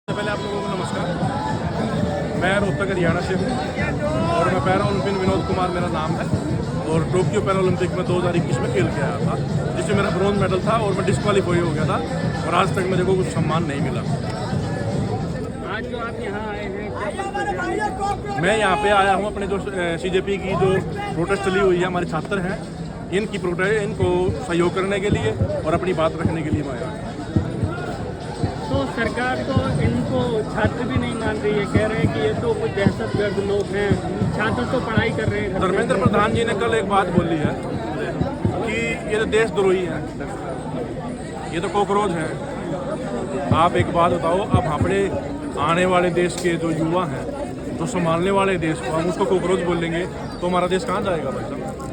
पहले आप लोगों को नमस्कार। मैं रोहतक हरियाणा से हूँ और मैं पैरा ओलंपियन विनोद कुमार मेरा नाम है और टोक्यो पैरा ओलंपिक में 2021 में खेल के आया था, जिसमें मेरा ब्रॉन्ज मेडल था और मैं डिस्क्वालीफाई हो गया था और आज तक मेरे को कुछ सम्मान नहीं मिला। आज जो आप यहाँ आए हैं, मैं यहाँ पे आया हूँ अपने जो CJP की जो प्रोटेस्ट चली हुई है, हमारे छात्र हैं, इनकी प्रोटेस्ट, इनको सहयोग करने के लिए और अपनी बात रखने के लिए मैं आया हूँ। तो सरकार तो इनको छात्र भी नहीं मान रही है, कह रहे हैं कि ये तो कुछ दहशतगर्द लोग हैं, छात्र तो पढ़ाई कर रहे हैं। धर्मेंद्र प्रधान जी ने कल एक बात बोली है कि ये तो देशद्रोही है, ये तो कॉकरोच है। आप एक बात बताओ, अब अपने आने वाले देश के जो युवा हैं, जो संभालने वाले देश को, हम उसको कॉकरोच बोलेंगे तो हमारा देश कहाँ जाएगा भाई साहब?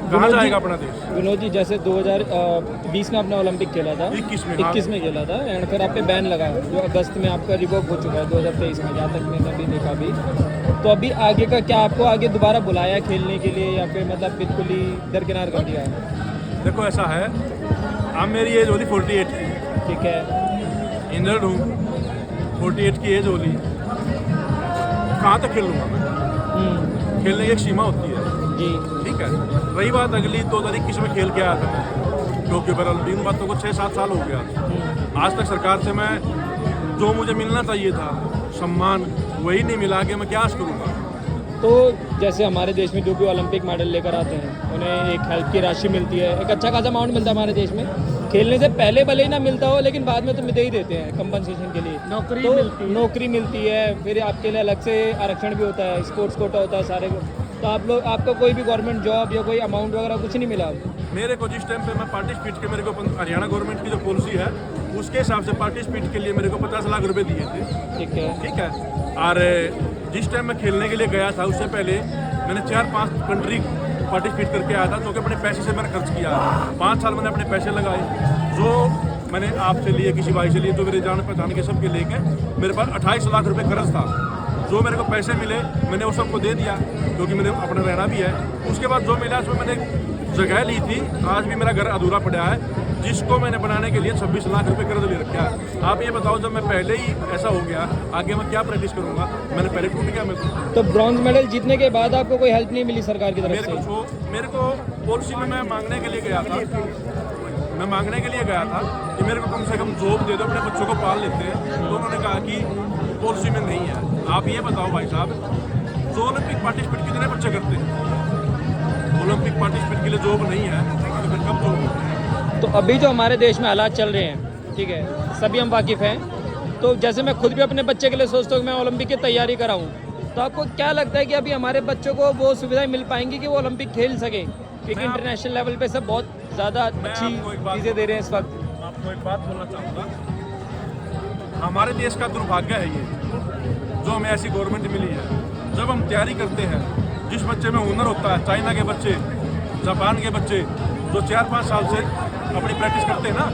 कहाँ जाएगा अपना देश? विनोद जी, जैसे 2020 में आपने ओलंपिक खेला था, 21 में खेला था एंड फिर आप पे बैन लगा जो अगस्त में आपका रिवोक हो चुका है 2023 में, जहाँ तक मैंने भी देखा भी। तो अभी आगे का क्या, आपको आगे दोबारा बुलाया खेलने के लिए या फिर मतलब बिल्कुल ही दरकिनार कर दिया है? देखो ऐसा है, अब मेरी एज होली 48 की, ठीक है, इंजर्ड हूँ, 48 की एज होली, कहाँ तक खेल लूँगा मैं? खेलने की एक सीमा होती है जी, ठीक है। रही बात अगली 2021 में खेल के आया था टोक्यो पैरा ओलंपिक, बातों को 6-7 साल हो गया। आज तक सरकार से मैं जो मुझे मिलना चाहिए था सम्मान, वही नहीं मिला कि मैं क्या करूँगा। तो जैसे हमारे देश में जो भी ओलंपिक मेडल लेकर आते हैं उन्हें एक हेल्प की राशि मिलती है, एक अच्छा खासा अमाउंट मिलता है हमारे देश में। खेलने से पहले भले ही ना मिलता हो, लेकिन बाद में तो दे ही देते हैं कंपनसेशन के लिए। नौकरी मिलती है, फिर आपके लिए अलग से आरक्षण भी होता है, स्पोर्ट्स कोटा होता है सारे। तो आपको कोई भी गवर्नमेंट जॉब या कोई अमाउंट वगैरह कुछ नहीं मिला? मेरे को जिस टाइम पे मैं पार्टिसिपेट के, मेरे को हरियाणा गवर्नमेंट की जो पॉलिसी है उसके हिसाब से पार्टिसिपेट के लिए मेरे को 50 लाख रुपए दिए थे, ठीक है। और जिस टाइम मैं खेलने के लिए गया था उससे पहले मैंने 4-5 कंट्री पार्टिसिपेट करके आया था, जो कि अपने पैसे से मैंने खर्च किया। 5 साल मैंने अपने पैसे लगाए, जो मैंने आपसे लिए, किसी भाई से लिए, तो मेरे जान पहचान के सबके लेके मेरे पास 28 लाख रुपए कर्ज था। जो मेरे को पैसे मिले मैंने वो सबको दे दिया, क्योंकि मेरे अपना रहना भी है। उसके बाद जो मिला उसमें मैंने जगह ली थी, आज भी मेरा घर अधूरा पड़ा है, जिसको मैंने बनाने के लिए 26 लाख रुपए कर्ज ले रखा है। आप ये बताओ, जब मैं पहले ही ऐसा हो गया, आगे मैं क्या प्रैक्टिस करूंगा? मैंने पहले टूट गया मेरे को। तो ब्रॉन्ज मेडल जीतने के बाद आपको कोई हेल्प नहीं मिली सरकार की तरफ से? मेरे को पॉलिसी में मैं मांगने के लिए गया था, मैं मांगने के लिए गया था कि मेरे को कम से कम जॉब दे दो, अपने बच्चों को पाल लेते हैं। तो उन्होंने कहा कि पॉलिसी में नहीं है। आप ये बताओ भाई साहब, जो ओलंपिक पार्टिसिपेट कितने बच्चे करते हैं? ओलंपिक पार्टिसिपेट के लिए जॉब नहीं है तो फिर कब जॉब होती है? तो अभी जो हमारे देश में हालात चल रहे हैं, ठीक है, सभी हम वाकिफ़ हैं। तो जैसे मैं खुद भी अपने बच्चे के लिए सोचता हूँ कि मैं ओलंपिक की तैयारी कराऊँ, तो आपको क्या लगता है कि अभी हमारे बच्चों को वो सुविधाएं मिल पाएंगी कि वो ओलंपिक खेल सके? क्योंकि इंटरनेशनल लेवल पे सब बहुत ज़्यादा अच्छी चीज़ें दे रहे हैं इस वक्त। आपको एक बात बोलना चाहूँगा, हमारे देश का दुर्भाग्य है ये, जो हमें ऐसी गवर्नमेंट मिली है। जब हम तैयारी करते हैं, जिस बच्चे में हुनर होता है, चाइना के बच्चे, जापान के बच्चे जो 4-5 साल से अपनी प्रैक्टिस करते हैं ना,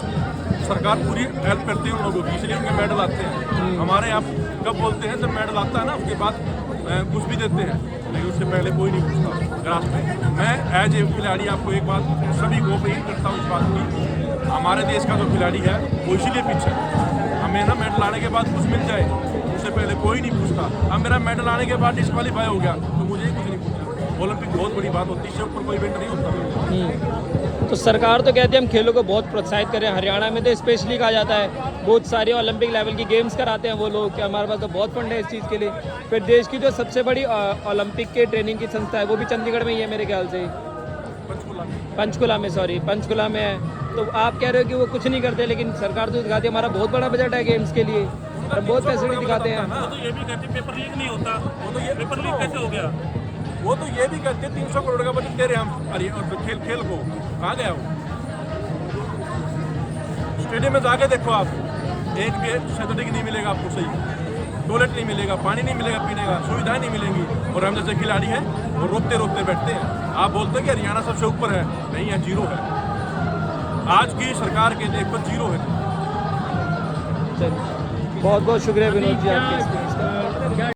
सरकार पूरी हेल्प करती है उन लोगों की, इसलिए उनके मेडल आते हैं। हमारे यहाँ कब बोलते हैं, जब मेडल आता है ना उसके बाद कुछ भी देते हैं, लेकिन उससे पहले कोई नहीं पूछता ग्रास में। मैं एज ए खिलाड़ी आपको एक बात सभी को अपील करता हूँ इस बात की, हमारे देश का जो खिलाड़ी है वो इसीलिए पीछे है। हमें ना मेडल आने के बाद कुछ मिल जाए, उससे पहले कोई नहीं पूछता। अब मेरा मेडल आने के बाद डिस्क्वालीफाई हो गया तो मुझे कुछ नहीं पूछा। ओलंपिक बहुत बड़ी बात होती है, इससे ऊपर कोई इवेंट नहीं होता। तो सरकार तो कहती है हम खेलों को बहुत प्रोत्साहित करें। हरियाणा में तो स्पेशली कहा जाता है, बहुत सारे ओलंपिक लेवल की गेम्स कराते हैं वो लोग, कि हमारे पास तो बहुत फंड है इस चीज़ के लिए। फिर देश की जो सबसे बड़ी ओलंपिक के ट्रेनिंग की संस्था है वो भी चंडीगढ़ में ही है मेरे ख्याल से, पंचकुला में है। तो आप कह रहे हो कि वो कुछ नहीं करते, लेकिन सरकार तो दिखाती है हमारा बहुत बड़ा बजट है गेम्स के लिए, और बहुत पैसे भी दिखाते हैं। वो तो ये भी कहते पेपर लीक नहीं होता, वो तो ये पेपर लीक कैसे हो गया? वो तो ये भी कहते 300 करोड़ का बजट दे रहे हैं हम खेल को, कहाँ गया वो? स्टेडियम में जाके देखो आप, एक भी सैटेलाइट नहीं मिलेगा आपको, सही टॉयलेट नहीं मिलेगा, पानी नहीं मिलेगा पीने का, सुविधाएं नहीं मिलेंगी। और हम जैसे खिलाड़ी हैं वो रोते रोते बैठते हैं। आप बोलते हैं कि हरियाणा सबसे ऊपर है, नहीं है, जीरो है। आज की सरकार के देखो जीरो है। बहुत बहुत शुक्रिया विनोद जी आपके।